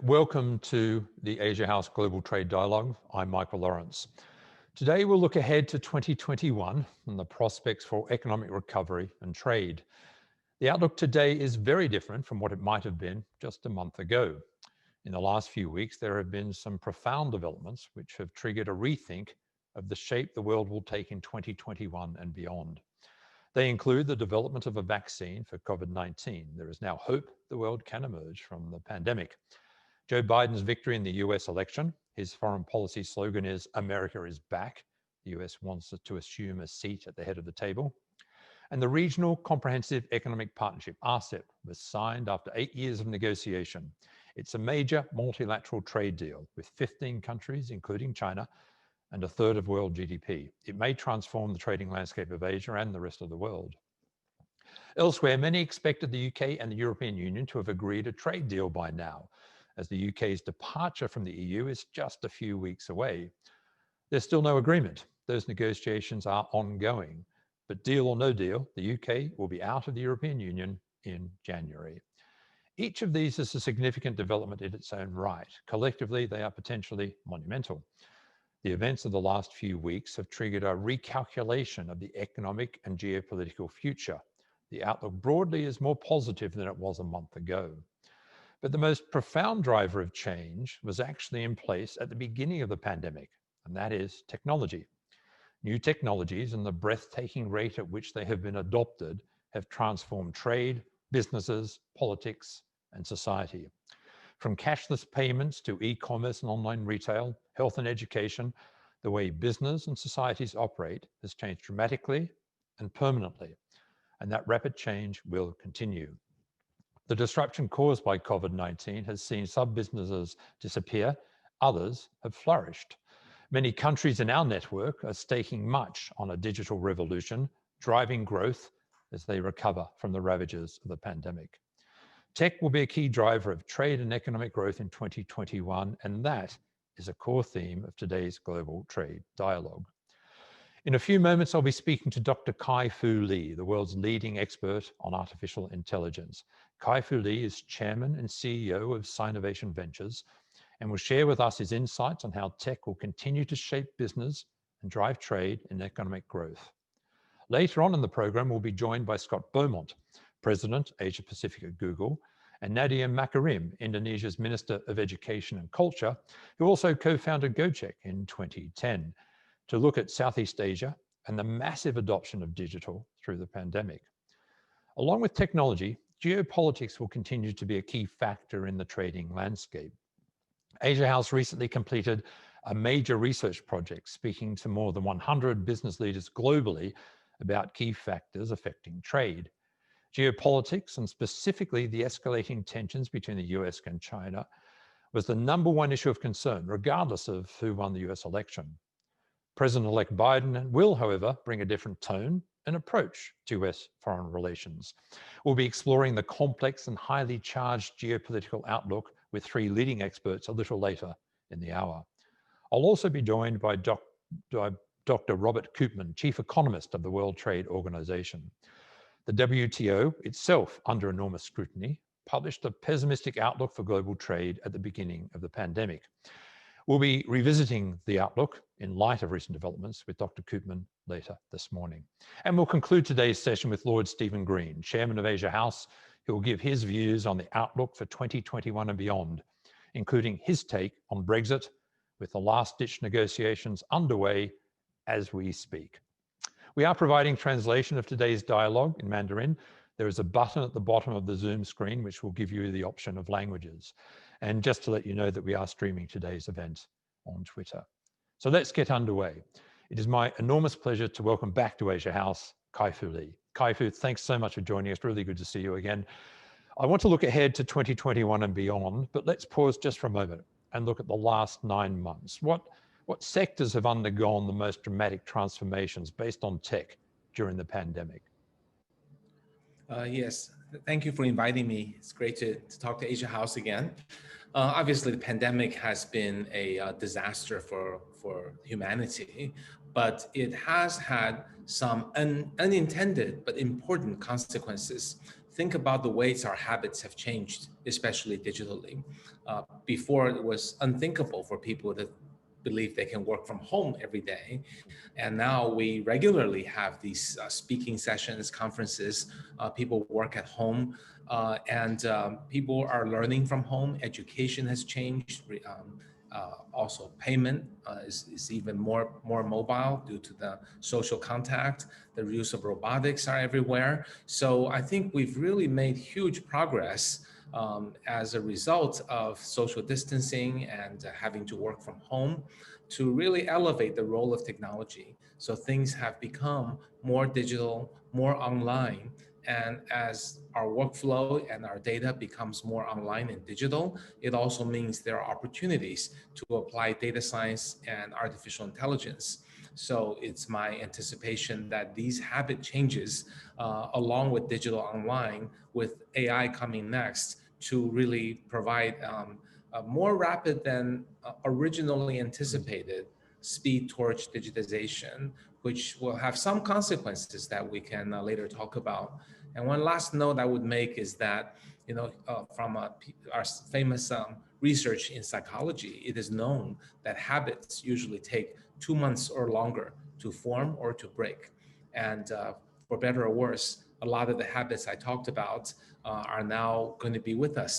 Welcome to the Asia House Global Trade Dialogue. I'm Michael Lawrence. Today we'll look ahead to 2021 and the prospects for economic recovery and trade. The outlook today is very different from what it might have been just a month ago. In the last few weeks, there have been some profound developments which have triggered a rethink of the shape the world will take in 2021 and beyond. They include the development of a vaccine for COVID-19. There is now hope the world can emerge from the pandemic. Joe Biden's victory in the US election. His foreign policy slogan is "America is back." The US wants to assume a seat at the head of the table. And the Regional Comprehensive Economic Partnership, RCEP, was signed after 8 years of negotiation. It's a major multilateral trade deal with 15 countries, including China, and a third of world GDP. It may transform the trading landscape of Asia and the rest of the world. Elsewhere, many expected the UK and the European Union to have agreed a trade deal by now, as the UK's departure from the EU is just a few weeks away. There's still no agreement. Those negotiations are ongoing. But deal or no deal, the UK will be out of the European Union in January. Each of these is a significant development in its own right. Collectively, they are potentially monumental. The events of the last few weeks have triggered a recalculation of the economic and geopolitical future. The outlook broadly is more positive than it was a month ago. But the most profound driver of change was actually in place at the beginning of the pandemic, and that is technology. New technologies and the breathtaking rate at which they have been adopted have transformed trade, businesses, politics, and society. From cashless payments to e-commerce and online retail, health and education, the way business and societies operate has changed dramatically and permanently, and that rapid change will continue. The disruption caused by COVID-19 has seen some businesses disappear, others have flourished. Many countries in our network are staking much on a digital revolution, driving growth as they recover from the ravages of the pandemic. Tech will be a key driver of trade and economic growth in 2021, and that is a core theme of today's Global Trade Dialogue. In a few moments, I'll be speaking to Dr. Kai-Fu Lee, the world's leading expert on artificial intelligence. Kai-Fu Lee is chairman and CEO of Sinovation Ventures and will share with us his insights on how tech will continue to shape business and drive trade and economic growth. Later on in the program, we'll be joined by Scott Beaumont, President, Asia Pacific at Google, and Nadia Makarim, Indonesia's Minister of Education and Culture, who also co-founded Gojek in 2010, to look at Southeast Asia and the massive adoption of digital through the pandemic. Along with technology, geopolitics will continue to be a key factor in the trading landscape. Asia House recently completed a major research project speaking to more than 100 business leaders globally about key factors affecting trade. Geopolitics, and specifically the escalating tensions between the US and China, was the #1 issue of concern, regardless of who won the US election. President-elect Biden will, however, bring a different tone and approach to US foreign relations. We'll be exploring the complex and highly charged geopolitical outlook with 3 leading experts a little later in the hour. I'll also be joined by Dr. Robert Koopman, Chief Economist of the World Trade Organization. The WTO, itself under enormous scrutiny, published a pessimistic outlook for global trade at the beginning of the pandemic. We'll be revisiting the outlook in light of recent developments with Dr. Koopman later this morning. And we'll conclude today's session with Lord Stephen Green, Chairman of Asia House, who will give his views on the outlook for 2021 and beyond, including his take on Brexit, with the last-ditch negotiations underway as we speak. We are providing translation of today's dialogue in Mandarin. There is a button at the bottom of the Zoom screen which will give you the option of languages. And just to let you know that we are streaming today's event on Twitter. So let's get underway. It is my enormous pleasure to welcome back to Asia House, Kai-Fu Lee. Kai-Fu, thanks so much for joining us. Really good to see you again. I want to look ahead to 2021 and beyond, but let's pause just for a moment and look at the last 9 months. What sectors have undergone the most dramatic transformations based on tech during the pandemic? Yes, thank you for inviting me. It's great to talk to Asia House again. Obviously, the pandemic has been a disaster for humanity, but it has had some unintended but important consequences. think about the ways our habits have changed, especially digitally. Before, it was unthinkable for people to believe they can work from home every day. And now we regularly have these speaking sessions, conferences, people work at home, and people are learning from home. Education has changed. Also, payment is even more mobile due to the social contact. The use of robotics are everywhere. So I think we've really made huge progress as a result of social distancing and having to work from home to really elevate the role of technology. So things have become more digital, more online. And as our workflow and our data becomes more online and digital, it also means there are opportunities to apply data science and artificial intelligence. So it's my anticipation that these habit changes, along with digital online, with AI coming next, to really provide more rapid than originally anticipated speed towards digitization, which will have some consequences that we can later talk about. And one last note I would make is that, from our famous research in psychology, it is known that habits usually take 2 months or longer to form or to break. And for better or worse, a lot of the habits I talked about are now going to be with us,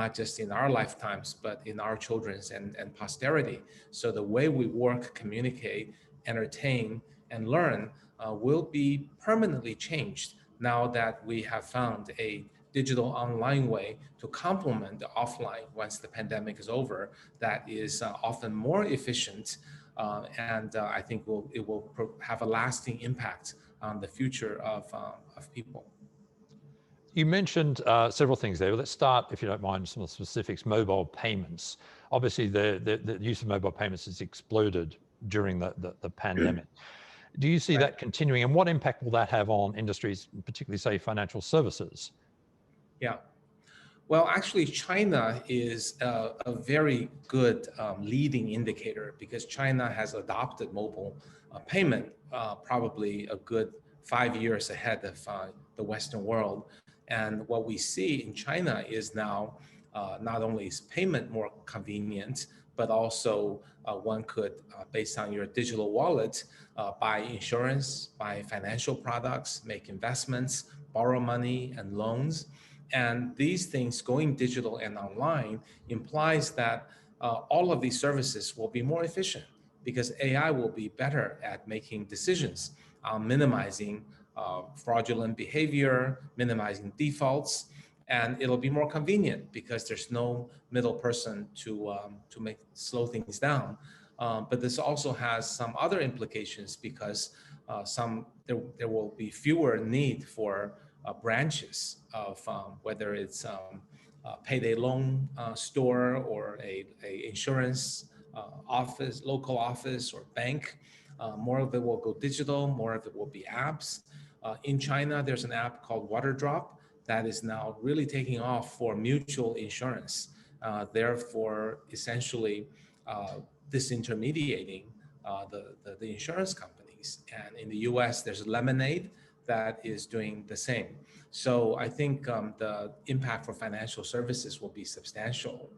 not just in our lifetimes, but in our children's and posterity. So the way we work, communicate, entertain, and learn will be permanently changed now that we have found a digital online way to complement the offline once the pandemic is over, that is often more efficient, and I think it will have a lasting impact on the future of people. You mentioned several things there. Let's start, if you don't mind, some of the specifics. Mobile payments. Obviously, the use of mobile payments has exploded during the pandemic. Do you see that continuing, and what impact will that have on industries, particularly, say, financial services? Yeah. Well, actually, China is a very good leading indicator, because China has adopted mobile payment probably a good 5 years ahead of the Western world. And what we see in China is now not only is payment more convenient, but also one could, based on your digital wallet, buy insurance, buy financial products, make investments, borrow money and loans. And these things going digital and online implies that all of these services will be more efficient, because AI will be better at making decisions, minimizing fraudulent behavior, minimizing defaults, and it'll be more convenient because there's no middle person to slow things down. But this also has some other implications, because there will be fewer need for branches of whether it's a payday loan store or a insurance office, local office or bank. More of it will go digital, more of it will be apps. In China, there's an app called Waterdrop that is now really taking off for mutual insurance, therefore essentially disintermediating the insurance companies. And in the US, there's Lemonade that is doing the same. So I think the impact for financial services will be substantial,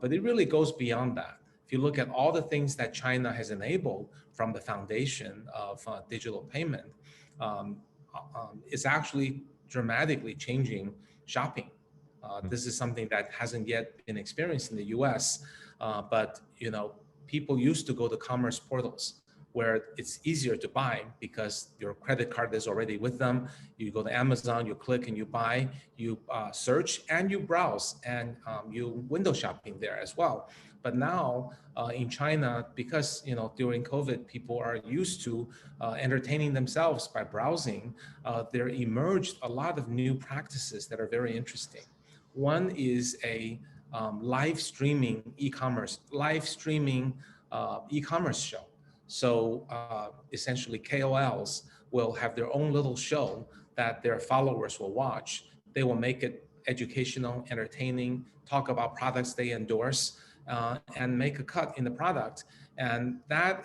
but it really goes beyond that. If you look at all the things that China has enabled from the foundation of digital payment, it's actually dramatically changing shopping. This is something that hasn't yet been experienced in the US, but people used to go to commerce portals where it's easier to buy because your credit card is already with them. You go to Amazon, you click and you buy, you search and you browse, and you window shopping there as well. But now in China, because during COVID, people are used to entertaining themselves by browsing, there emerged a lot of new practices that are very interesting. One is a live streaming e-commerce show. So essentially KOLs will have their own little show that their followers will watch. They will make it educational, entertaining, talk about products they endorse, and make a cut in the product. And that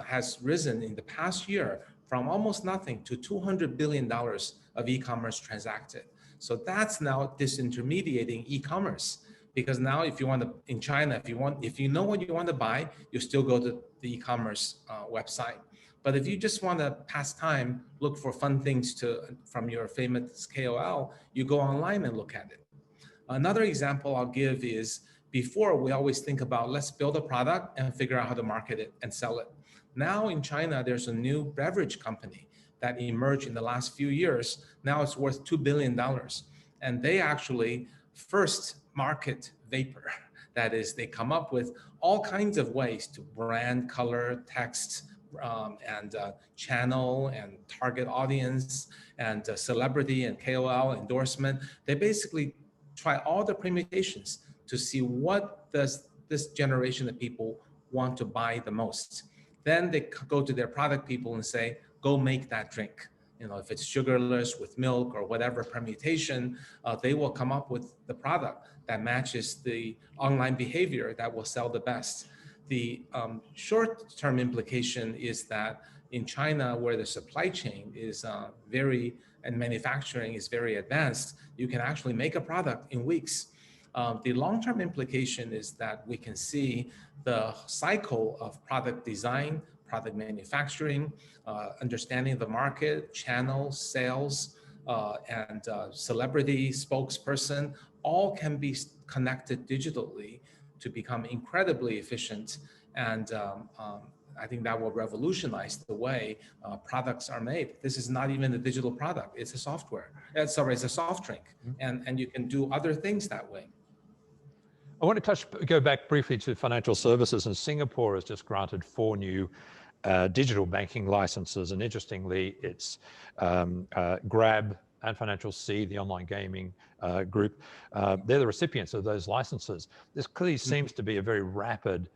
has risen in the past year from almost nothing to $200 billion of e-commerce transacted. So that's now disintermediating e-commerce. Because now if you want to, in China, if you know what you want to buy, you still go to the e-commerce website. But if you just want to pass time, look for fun things from your famous KOL, you go online and look at it. Another example I'll give is, before we always think about, let's build a product and figure out how to market it and sell it. Now in China, there's a new beverage company that emerged in the last few years. Now it's worth $2 billion. And they actually first market vapor. That is, they come up with all kinds of ways to brand, color, text, and channel and target audience and celebrity and KOL endorsement. They basically try all the permutations to see what does this generation of people want to buy the most. Then they go to their product people and say, go make that drink. You know, if it's sugarless with milk or whatever permutation, they will come up with the product that matches the online behavior that will sell the best. The short-term implication is that in China, where the supply chain is and manufacturing is very advanced, you can actually make a product in weeks. The long-term implication is that we can see the cycle of product design, product manufacturing, understanding the market, channels, sales, and celebrity spokesperson, all can be connected digitally to become incredibly efficient. And I think that will revolutionize the way products are made. This is not even a digital product, it's a software. It's a soft drink. And you can do other things that way. I want to go back briefly to financial services, and Singapore has just granted 4 new digital banking licenses. And interestingly, it's Grab and Financial C, the online gaming group. They're the recipients of those licenses. This clearly seems to be a very rapid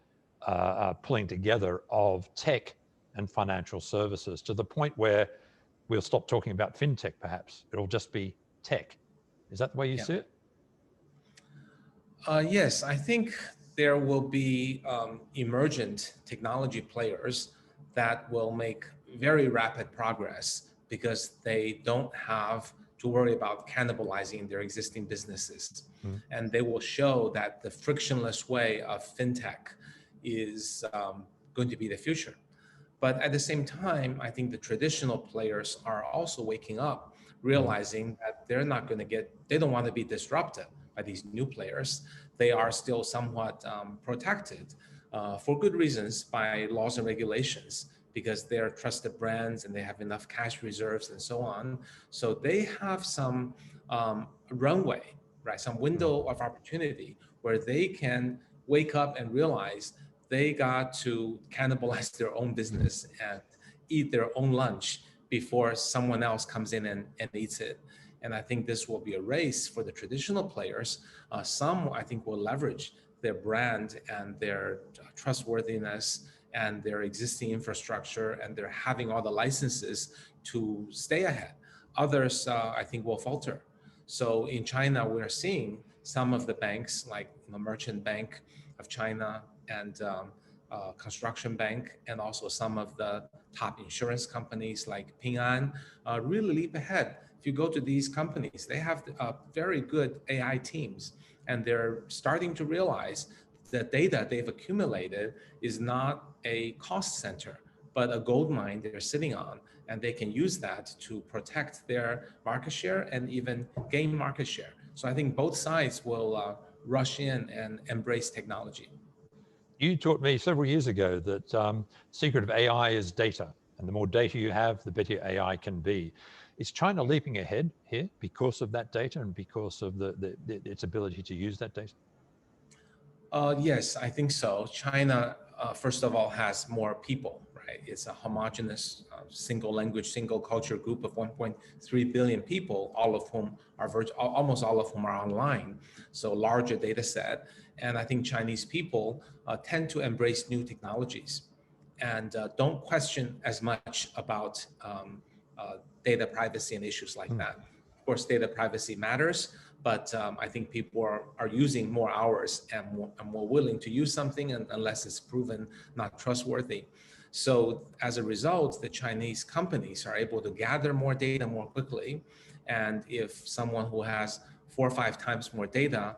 pulling together of tech and financial services, to the point where we'll stop talking about fintech, perhaps. It'll just be tech. Is that the way you see it? Yes, I think there will be emergent technology players that will make very rapid progress because they don't have to worry about cannibalizing their existing businesses. And they will show that the frictionless way of fintech is going to be the future. But at the same time, I think the traditional players are also waking up, realizing that they don't want to be disrupted by these new players. They are still somewhat protected for good reasons by laws and regulations, because they're trusted brands and they have enough cash reserves and so on. So they have some runway, right? Some window of opportunity where they can wake up and realize they got to cannibalize their own business and eat their own lunch before someone else comes in and eats it. And I think this will be a race for the traditional players. Some, I think, will leverage their brand and their trustworthiness and their existing infrastructure and their having all the licenses to stay ahead. Others, I think, will falter. So in China, we're seeing some of the banks, like the Merchant Bank of China and Construction Bank, and also some of the top insurance companies like Ping An, really leap ahead. If you go to these companies, they have very good AI teams, and they're starting to realize the data they've accumulated is not a cost center, but a gold mine they're sitting on, and they can use that to protect their market share and even gain market share. So I think both sides will rush in and embrace technology. You taught me several years ago that secret of AI is data, and the more data you have, the better your AI can be. Is China leaping ahead here because of that data and because of its ability to use that data? Yes, I think so. China, first of all, has more people, right? It's a homogeneous, single language, single culture group of 1.3 billion people, all of whom are almost all of whom are online. So larger data set. And I think Chinese people tend to embrace new technologies and don't question as much about data privacy and issues like that. Of course, data privacy matters, but I think people are using more hours and more willing to use something unless it's proven not trustworthy. So as a result, the Chinese companies are able to gather more data more quickly And if someone who has 4 or 5 times more data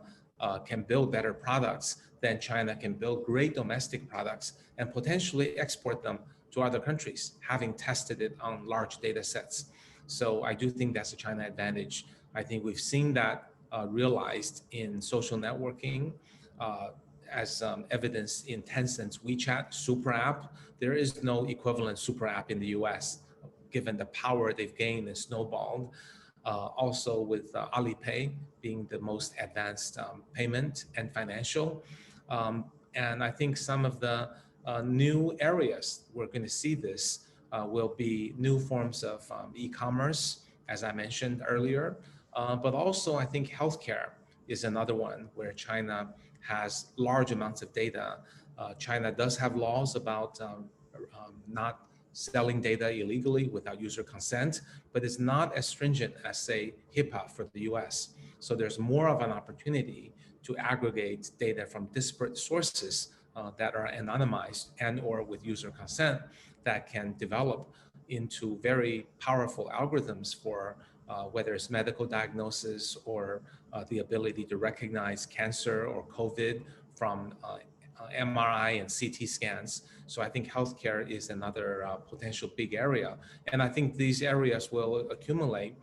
can build better products, then China can build great domestic products and potentially export them to other countries, having tested it on large data sets. So I do think that's a China advantage. I think we've seen that realized in social networking, as evidenced in Tencent's WeChat super app. There is no equivalent super app in the US, given the power they've gained and snowballed. Also with Alipay being the most advanced payment and financial. And I think some of the new areas we're going to see this will be new forms of e-commerce, as I mentioned earlier. But also I think healthcare is another one where China has large amounts of data. China does have laws about not selling data illegally without user consent, but it's not as stringent as, say, HIPAA for the US. So there's more of an opportunity to aggregate data from disparate sources that are anonymized and or with user consent that can develop into very powerful algorithms for whether it's medical diagnosis or the ability to recognize cancer or COVID from MRI and CT scans. So I think healthcare is another potential big area. And I think these areas will accumulate.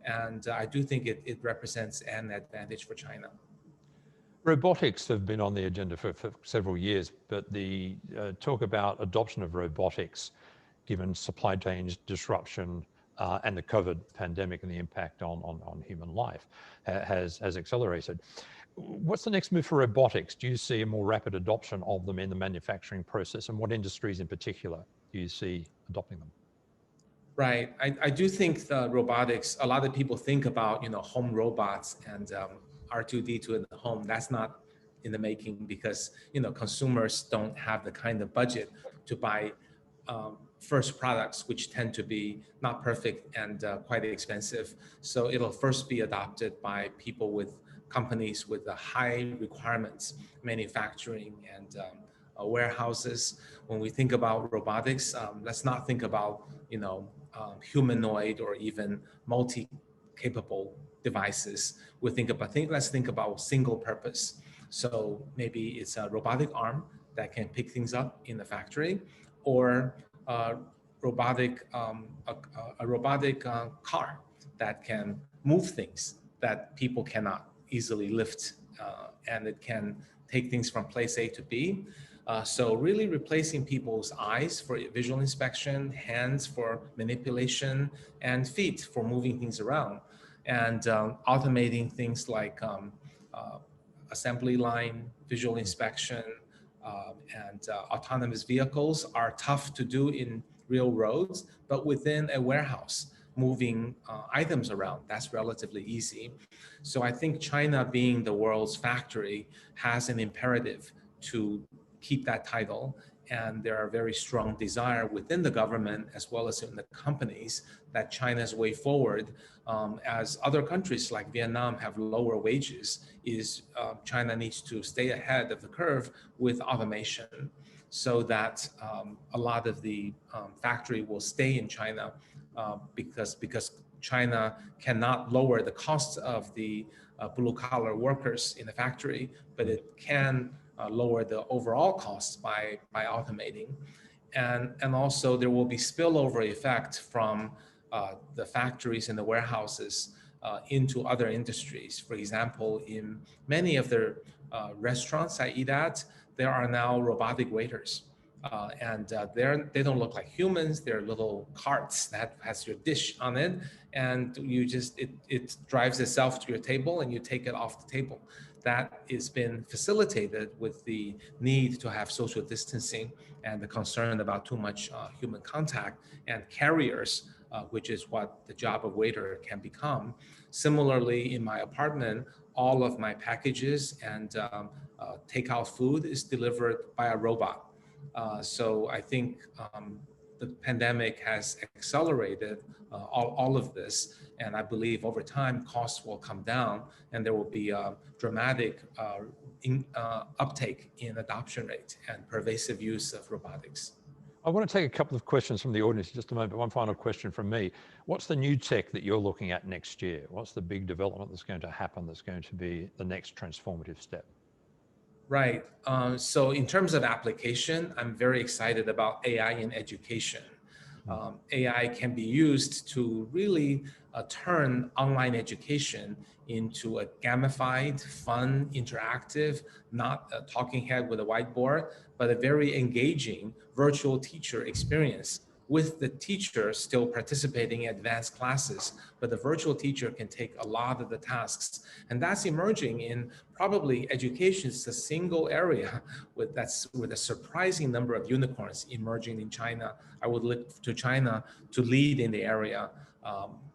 And I do think it represents an advantage for China. Robotics have been on the agenda for several years, but the talk about adoption of robotics, given supply chain disruption and the COVID pandemic and the impact on human life, has accelerated. What's the next move for robotics? Do you see a more rapid adoption of them in the manufacturing process, and what industries in particular do you see adopting them? Right. I do think the robotics, a lot of people think about, home robots and R2D2 in the home. That's not in the making because, consumers don't have the kind of budget to buy first products, which tend to be not perfect and quite expensive. So it'll first be adopted by people with companies with the high requirements, manufacturing and warehouses. When we think about robotics, let's not think about, humanoid or even multi-capable devices. Let's think about single purpose. So maybe it's a robotic arm that can pick things up in the factory, or a robotic car that can move things that people cannot easily lift, and it can take things from place A to B. So really replacing people's eyes for visual inspection, hands for manipulation, and feet for moving things around, and automating things like assembly line, visual inspection, and autonomous vehicles are tough to do in real roads, but within a warehouse, moving items around, that's relatively easy. So I think China, being the world's factory, has an imperative to keep that title. And there are very strong desire within the government as well as in the companies that China's way forward, as other countries like Vietnam have lower wages, is China needs to stay ahead of the curve with automation so that a lot of the factory will stay in China because China cannot lower the costs of the blue collar workers in the factory, but it can lower the overall costs by automating. And also there will be spillover effect from the factories and the warehouses into other industries. For example, in many of the restaurants I eat at, there are now robotic waiters. And they don't look like humans. They're little carts that has your dish on it, and it drives itself to your table and you take it off the table. That has been facilitated with the need to have social distancing and the concern about too much human contact and carriers, which is what the job of waiter can become. Similarly, in my apartment, all of my packages and takeout food is delivered by a robot. So I think the pandemic has accelerated all of this, and I believe over time costs will come down and there will be a dramatic uptake in adoption rate and pervasive use of robotics. I want to take a couple of questions from the audience in just a moment, but one final question from me. What's the new tech that you're looking at next year? What's the big development that's going to happen that's going to be the next transformative step? Right. So in terms of application, I'm very excited about AI in education. AI can be used to really turn online education into a gamified, fun, interactive, not a talking head with a whiteboard, but a very engaging virtual teacher experience with the teacher still participating in advanced classes, but the virtual teacher can take a lot of the tasks. And that's emerging in probably education is the single area with a surprising number of unicorns emerging in China. I would look to China to lead in the area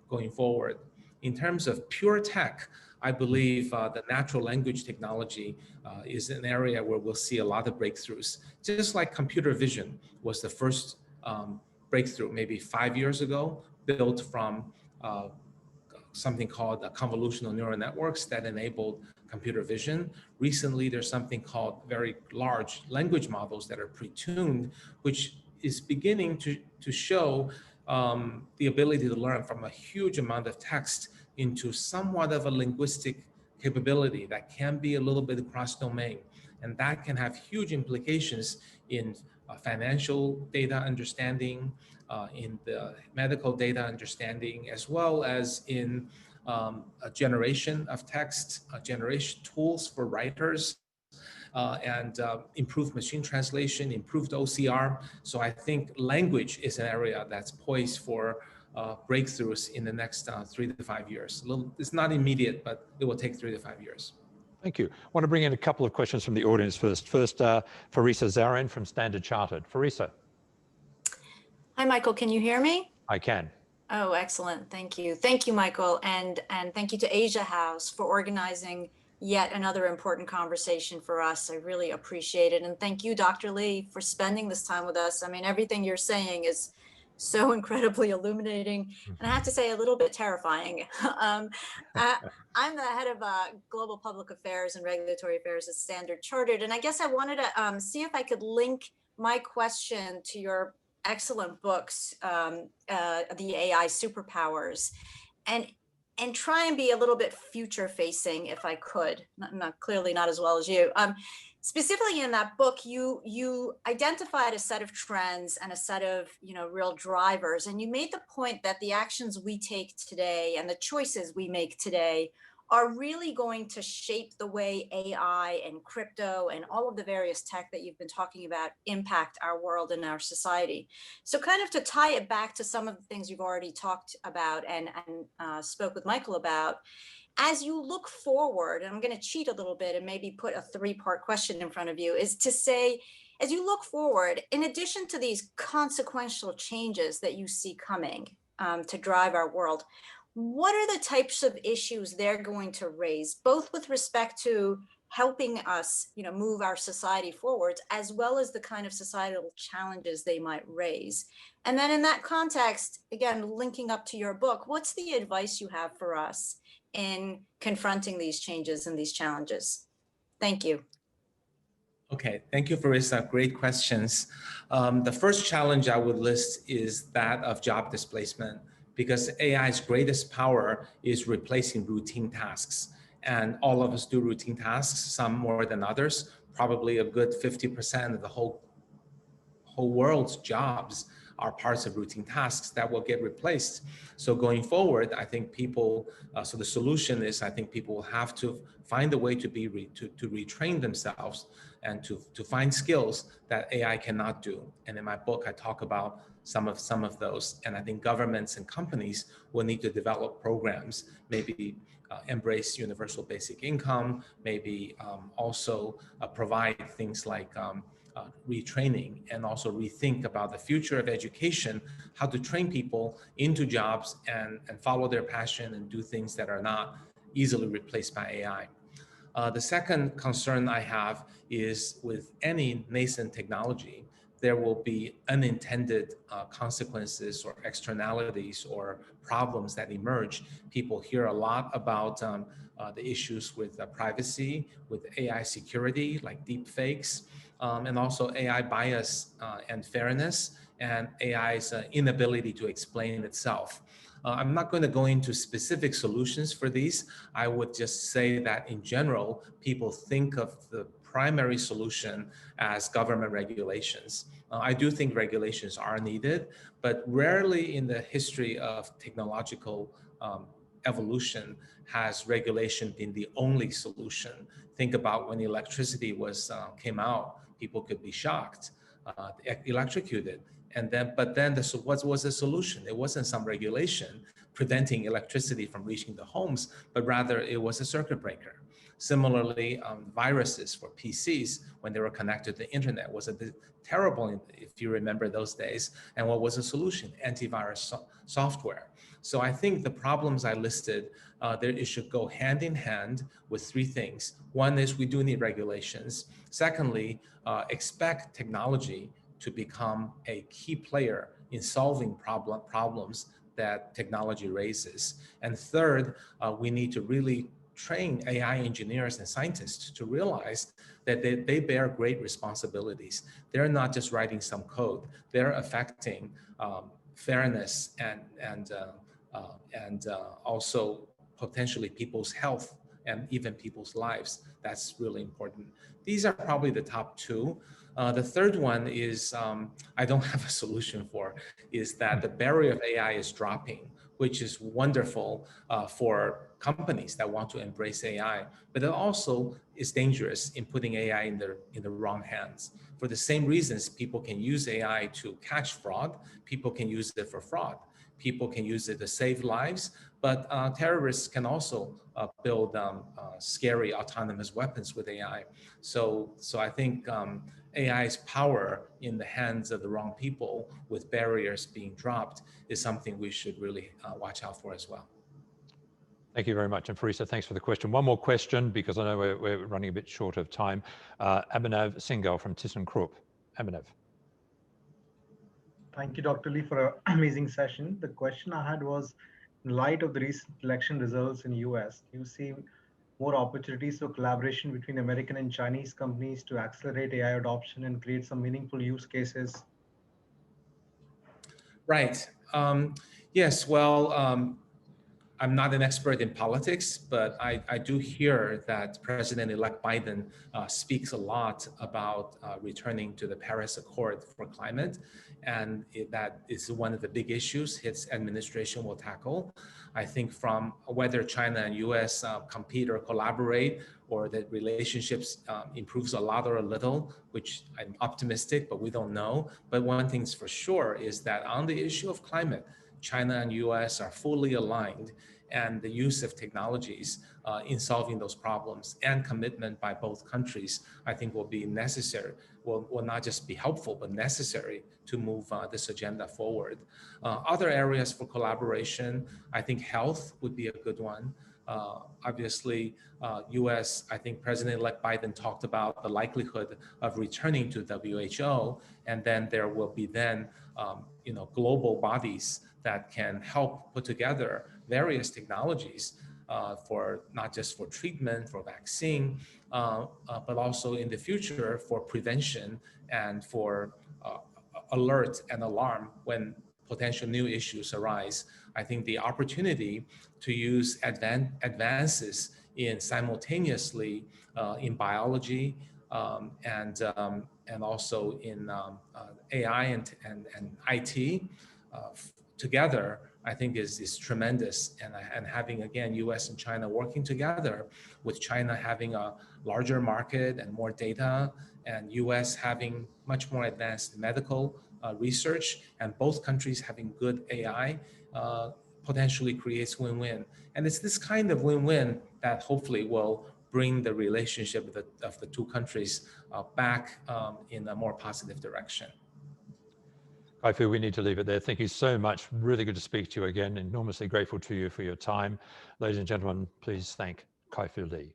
going forward. In terms of pure tech, I believe the natural language technology is an area where we'll see a lot of breakthroughs. Just like computer vision was the first breakthrough maybe 5 years ago, built from something called convolutional neural networks that enabled computer vision. Recently, there's something called very large language models that are pre-tuned, which is beginning to show the ability to learn from a huge amount of text into somewhat of a linguistic capability that can be a little bit cross-domain. And that can have huge implications in financial data understanding, in the medical data understanding, as well as in a generation of text, generation tools for writers, and improved machine translation, improved OCR. So I think language is an area that's poised for breakthroughs in the next 3 to 5 years. It's not immediate, but it will take 3 to 5 years. Thank you. I want to bring in a couple of questions from the audience first. First, Farisa Zarin from Standard Chartered. Farisa. Hi, Michael. Can you hear me? I can. Oh, excellent. Thank you. Thank you, Michael. And thank you to Asia House for organizing yet another important conversation for us. I really appreciate it. And thank you, Dr. Lee, for spending this time with us. I mean, everything you're saying is so incredibly illuminating, and I have to say a little bit terrifying. I'm the head of Global Public Affairs and Regulatory Affairs at Standard Chartered, and I guess I wanted to see if I could link my question to your excellent books, the AI Superpowers, and try and be a little bit future facing if I could, clearly not as well as you. Specifically in that book, you identified a set of trends and a set of real drivers, and you made the point that the actions we take today and the choices we make today are really going to shape the way AI and crypto and all of the various tech that you've been talking about impact our world and our society. So kind of to tie it back to some of the things you've already talked about and spoke with Michael about, as you look forward, and I'm going to cheat a little bit and maybe put a three-part question in front of you, is to say, as you look forward, in addition to these consequential changes that you see coming to drive our world, what are the types of issues they're going to raise, both with respect to helping us, move our society forwards, as well as the kind of societal challenges they might raise? And then in that context, again, linking up to your book, what's the advice you have for us in confronting these changes and these challenges? Thank you. Okay, thank you, Farisa. Great questions. The first challenge I would list is that of job displacement, because AI's greatest power is replacing routine tasks. And all of us do routine tasks, some more than others. Probably a good 50% of the whole world's jobs are parts of routine tasks that will get replaced. So going forward, I think people, so the solution is, I think people will have to find a way to retrain themselves and to find skills that AI cannot do. And in my book, I talk about some of those. And I think governments and companies will need to develop programs, maybe embrace universal basic income, maybe also provide things like retraining, and also rethink about the future of education, how to train people into jobs and follow their passion and do things that are not easily replaced by AI. The second concern I have is with any nascent technology, there will be unintended consequences or externalities or problems that emerge. People hear a lot about the issues with privacy, with AI security, like deep fakes. and also AI bias and fairness, and AI's inability to explain itself. I'm not going to go into specific solutions for these. I would just say that in general, people think of the primary solution as government regulations. I do think regulations are needed, but rarely in the history of technological evolution has regulation been the only solution. Think about when electricity came out, people could be shocked, electrocuted. But then what was the solution? It wasn't some regulation preventing electricity from reaching the homes, but rather it was a circuit breaker. Similarly, viruses for PCs, when they were connected to the internet, was a terrible, if you remember those days. And what was the solution? Antivirus software. So I think the problems I listed, it should go hand in hand with three things. One is we do need regulations. Secondly, expect technology to become a key player in solving problems that technology raises. And third, we need to really train AI engineers and scientists to realize that they bear great responsibilities. They're not just writing some code, they're affecting fairness and also potentially people's health and even people's lives. That's really important. These are probably the top two. The third one is, I don't have a solution for, is that the barrier of AI is dropping, which is wonderful for companies that want to embrace AI, but it also is dangerous in putting AI in the wrong hands. For the same reasons, people can use AI to catch fraud, people can use it for fraud, people can use it to save lives, but terrorists can also build scary autonomous weapons with AI. So I think AI's power in the hands of the wrong people with barriers being dropped is something we should really watch out for as well. Thank you very much. And Farisa, thanks for the question. One more question, because I know we're running a bit short of time. Abhinav Singhal from ThyssenKrupp. Abhinav. Thank you, Dr. Lee, for an amazing session. The question I had was, in light of the recent election results in the US, do you see more opportunities for collaboration between American and Chinese companies to accelerate AI adoption and create some meaningful use cases? Right. Yes, well, I'm not an expert in politics, but I do hear that President-elect Biden speaks a lot about returning to the Paris Accord for climate, and that is one of the big issues his administration will tackle. I think from whether China and US compete or collaborate, or that relationships improves a lot or a little, which I'm optimistic, but we don't know. But one thing's for sure is that on the issue of climate, China and US are fully aligned, and the use of technologies in solving those problems and commitment by both countries, I think will be necessary, will not just be helpful, but necessary to move this agenda forward. Other areas for collaboration, I think health would be a good one. Obviously, US, I think President-elect Biden talked about the likelihood of returning to WHO, and then there will be global bodies that can help put together various technologies for not just for treatment, for vaccine, but also in the future for prevention and for alert and alarm when potential new issues arise. I think the opportunity to use advances in simultaneously in biology and also in AI and IT together, I think is tremendous. And having, again, US and China working together, with China having a larger market and more data, and US having much more advanced medical research, and both countries having good AI, potentially creates win-win. And it's this kind of win-win that hopefully will bring the relationship of the two countries back in a more positive direction. Kai-Fu, we need to leave it there. Thank you so much. Really good to speak to you again. Enormously grateful to you for your time. Ladies and gentlemen, please thank Kai-Fu Lee.